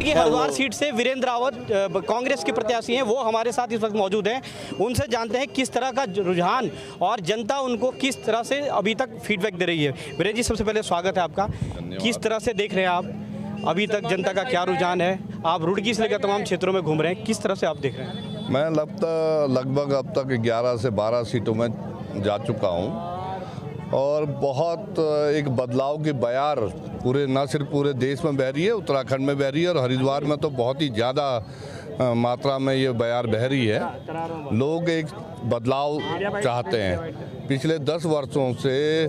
कि हरिद्वार सीट से वीरेंद्र रावत कांग्रेस के प्रत्याशी हैं, वो हमारे साथ इस वक्त मौजूद हैं। उनसे जानते हैं किस तरह का रुझान और जनता उनको किस तरह से अभी तक फीडबैक दे रही है। वीरेंद्र जी, सबसे पहले स्वागत है आपका। किस तरह से देख रहे हैं आप अभी तक जनता का क्या रुझान है? आप रुड़की से लेकर तमाम क्षेत्रों में घूम रहे हैं, किस तरह से आप देख रहे हैं? मैं लगभग अब तक 11 से 12 सीटों में जा चुका हूँ और बहुत एक बदलाव की बयार पूरे न सिर्फ पूरे देश में बह रही है, उत्तराखंड में बह रही है और हरिद्वार में तो बहुत ही ज़्यादा मात्रा में ये बयार बह रही है। लोग एक बदलाव चाहते हैं। पिछले 10 वर्षों से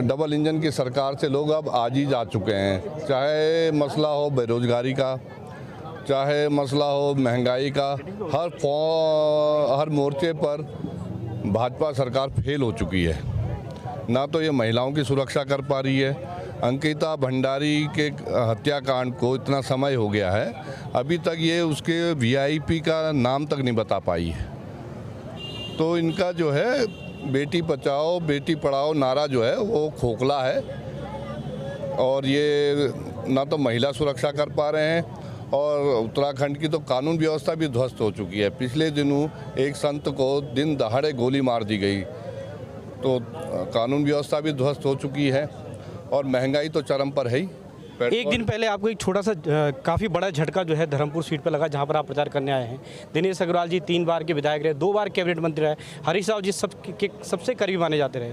डबल इंजन की सरकार से लोग अब आजी जा चुके हैं, चाहे मसला हो बेरोजगारी का, चाहे मसला हो महंगाई का, हर मोर्चे पर भाजपा सरकार फेल हो चुकी है। ना तो ये महिलाओं की सुरक्षा कर पा रही है। अंकिता भंडारी के हत्याकांड को इतना समय हो गया है, अभी तक ये उसके वीआईपी का नाम तक नहीं बता पाई है। तो इनका जो है बेटी बचाओ बेटी पढ़ाओ नारा जो है वो खोखला है और ये ना तो महिला सुरक्षा कर पा रहे हैं और उत्तराखंड की तो कानून व्यवस्था भी ध्वस्त हो चुकी है। पिछले दिनों एक संत को दिन दहाड़े गोली मार दी गई, तो कानून व्यवस्था भी ध्वस्त हो चुकी है और महंगाई तो चरम पर है ही। एक दिन पहले आपको एक छोटा सा काफ़ी बड़ा झटका जो है धर्मपुर सीट पर लगा, जहां पर आप प्रचार करने आए हैं। दिनेश अग्रवाल जी 3 बार के विधायक रहे, 2 बार कैबिनेट मंत्री रहे, हरीश राव जी सबसे करीब माने जाते रहे।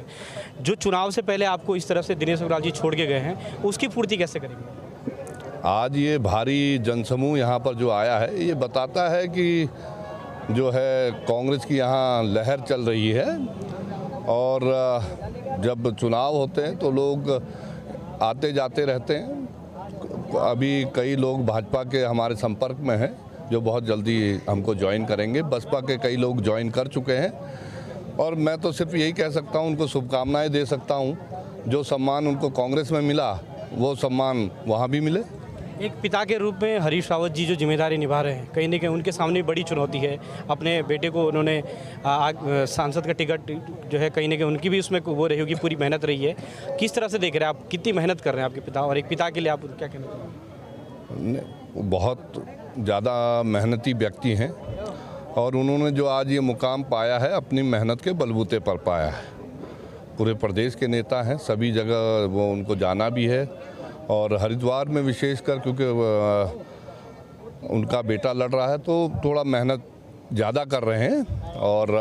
जो चुनाव से पहले आपको इस तरह से दिनेश अग्रवाल जी छोड़ के गए हैं, उसकी पूर्ति कैसे करेंगे? आज ये भारी जनसमूह यहाँ पर जो आया है, ये बताता है कि जो है कांग्रेस की यहाँ लहर चल रही है और जब चुनाव होते हैं तो लोग आते जाते रहते हैं। अभी कई लोग भाजपा के हमारे संपर्क में हैं जो बहुत जल्दी हमको ज्वाइन करेंगे। बसपा के कई लोग ज्वाइन कर चुके हैं और मैं तो सिर्फ यही कह सकता हूं, उनको शुभकामनाएं दे सकता हूं। जो सम्मान उनको कांग्रेस में मिला वो सम्मान वहां भी मिले। एक पिता के रूप में हरीश रावत जी जो जिम्मेदारी निभा रहे हैं, कहीं ना कहीं उनके सामने बड़ी चुनौती है। अपने बेटे को उन्होंने सांसद का टिकट जो है, कहीं ना कहीं उनकी भी उसमें वो रही होगी, पूरी मेहनत रही है। किस तरह से देख रहे हैं आप, कितनी मेहनत कर रहे हैं आपके पिता, और एक पिता के लिए आप क्या कहना चाहेंगे? बहुत ज़्यादा मेहनती व्यक्ति हैं और उन्होंने जो आज ये मुकाम पाया है अपनी मेहनत के बलबूते पर पाया है। पूरे प्रदेश के नेता हैं, सभी जगह वो उनको जाना भी है और हरिद्वार में विशेषकर क्योंकि उनका बेटा लड़ रहा है तो थोड़ा मेहनत ज़्यादा कर रहे हैं और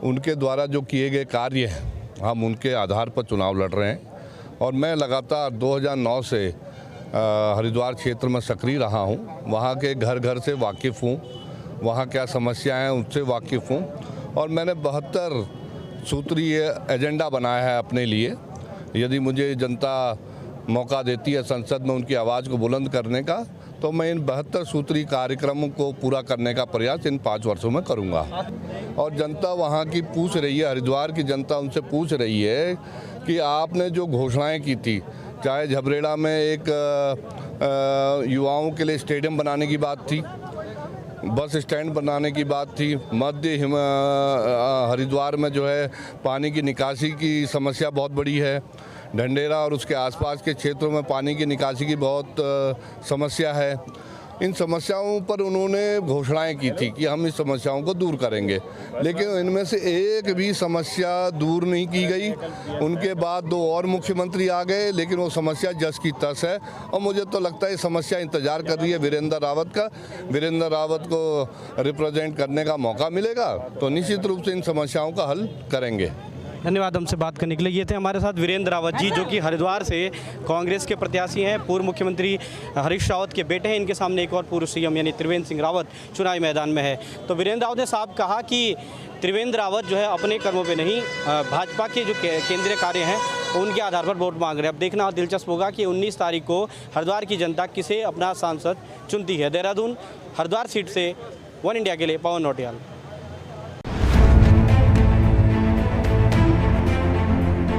उनके द्वारा जो किए गए कार्य हैं हम उनके आधार पर चुनाव लड़ रहे हैं। और मैं लगातार 2009 से हरिद्वार क्षेत्र में सक्रिय रहा हूं, वहां के घर घर से वाकिफ़ हूं, वहां क्या समस्याएं हैं उनसे वाकिफ़ हूं और मैंने 72 सूत्रीय एजेंडा बनाया है अपने लिए। यदि मुझे जनता मौका देती है संसद में उनकी आवाज़ को बुलंद करने का, तो मैं इन 72 सूत्री कार्यक्रमों को पूरा करने का प्रयास इन 5 वर्षों में करूंगा। और जनता वहां की पूछ रही है, हरिद्वार की जनता उनसे पूछ रही है कि आपने जो घोषणाएं की थी, चाहे झबरेड़ा में एक युवाओं के लिए स्टेडियम बनाने की बात थी, बस स्टैंड बनाने की बात थी, मध्य हरिद्वार में जो है पानी की निकासी की समस्या बहुत बड़ी है, ढंडेरा और उसके आसपास के क्षेत्रों में पानी की निकासी की बहुत समस्या है। इन समस्याओं पर उन्होंने घोषणाएं की थी कि हम इस समस्याओं को दूर करेंगे, लेकिन इनमें से एक भी समस्या दूर नहीं की गई। उनके बाद 2 और मुख्यमंत्री आ गए, लेकिन वो समस्या जस की तस है और मुझे तो लगता है ये समस्या इंतजार कर रही है वीरेंद्र रावत का। वीरेंद्र रावत को रिप्रेजेंट करने का मौका मिलेगा तो निश्चित रूप से इन समस्याओं का हल करेंगे। धन्यवाद हमसे बात करने के लिए। ये थे हमारे साथ वीरेंद्र रावत जी, जो कि हरिद्वार से कांग्रेस के प्रत्याशी हैं, पूर्व मुख्यमंत्री हरीश रावत के बेटे हैं। इनके सामने एक और पूर्व सीएम यानी त्रिवेंद्र सिंह रावत चुनावी मैदान में है। तो वीरेंद्र रावत ने साहब कहा कि त्रिवेंद्र रावत जो है अपने कर्मों पे नहीं, भाजपा के जो केंद्रीय कार्य हैं उनके आधार पर वोट मांग रहे हैं। अब देखना दिलचस्प होगा कि 19 तारीख को हरिद्वार की जनता किसे अपना सांसद चुनती है। देहरादून हरिद्वार सीट से वन इंडिया के लिए पवन नौटियाल।